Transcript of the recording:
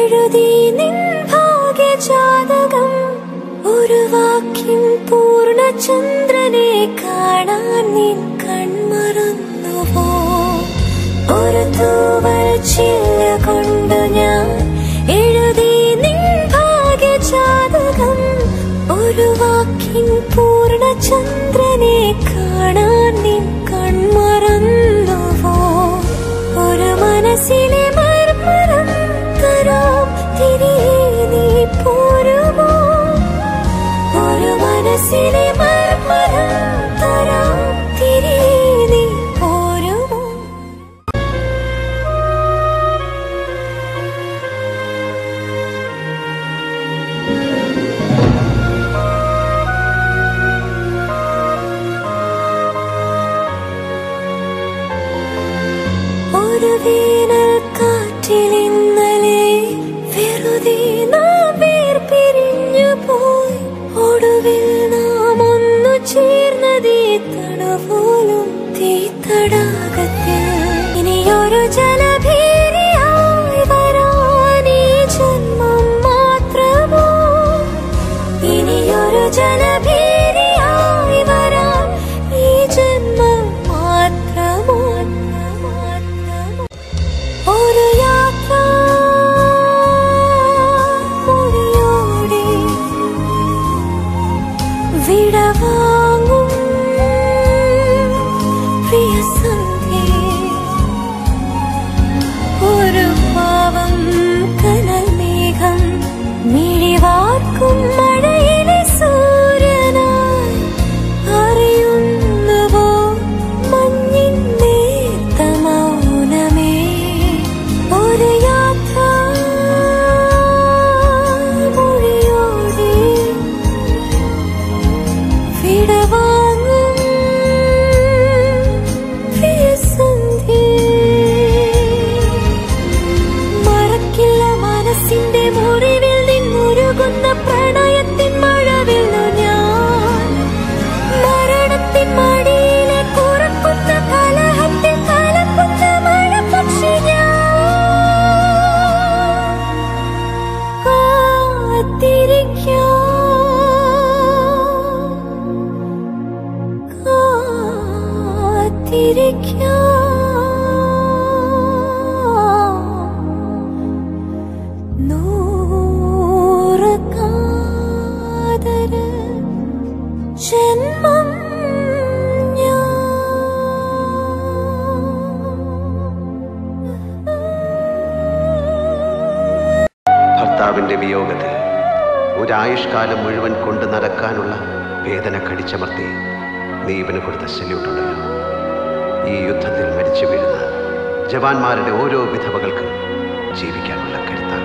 എഴുതി നിൻ ഭാഗ്യജാതകം. ഒരു വാക്കിൻ പൂർണ്ണചന്ദ്രനെ കാണാൻ നിൻ കൺമറന്നുവോ? ഒരു തൂവൽ ചില്ല കൊണ്ട് ഞാൻ എഴുതി നിൻ ഭാഗ്യജാതകം. ഒരു വാക്കിൻ പൂർണ്ണചന്ദ്രനെ കാണാൻ നിൻ കൺമറന്നുവോ? ഒരു മനസ്സിലെ മർമ്മരം തരാം തിരികെ നീ പോരുമോ? ഒരു മനസ്സിലെ മർമ്മരം തരാം തിരികെ നീ പോരുമോ? ഒരു വേനൽ കാറ്റിൽ ഇന്നലെ വെറുതെ നാം വേർപിരിഞ്ഞു പോയി. ഒടുവിൽ നാം ഒന്നു ചേർന്നതീ തണുപോലും തീത്തടാകത്തിൽ. ഇനിയൊരു ജലഭീരിയായി വരാൻ ഈ ജന്മം മാത്രമോ? ഇനിയൊരു ജലഭീരിയായി വരാൻ ഈ ജന്മം മാത്രമോ? ഒരു യാത്ര മൊഴിയോടെ വിടവാങ്ങും പ്രിയ സന്ധ്യേ. ഒരു പാവം കനൽ മേഘം മിഴിവാർക്കും മഴയിലെ സൂര്യനായി. അറിയുന്നുവോ മഞ്ഞിൻ നേർത്ത മൗനമേ? ഒരു യാത്ര മൊഴിയോടെ വിടവാങ്ങും പ്രിയ സന്ധ്യേ. മറക്കില്ല മനസ്സിന്റെ മുറിവിൽ നിന്നുരുകുന്ന പ്രണയത്തിൻ മഴവില്ലു ഞാൻ. മരണത്തിൻ മടിയിലെ കുറുക്കുന്ന കലഹത്തിൽ കലക്കുന്ന മഴപക്ഷി ഞാൻ. നൂറ് കാതര ജന്മം ഭർത്താവിന്റെ വിയോഗത്തിൽ ഒരായുഷ്കാലം മുഴുവൻ കൊണ്ട് നടക്കാനുള്ള വേദന കടിച്ചമർത്തി നീ ഇവന് കൊടുത്ത സല്യൂട്ടുണ്ടല്ലോ. ഈ യുദ്ധത്തിൽ മരിച്ചു വീഴുന്ന ജവാന്മാരുടെ ഓരോ വിധവകൾക്കും ജീവിക്കാനുള്ള കരുത്താണ്.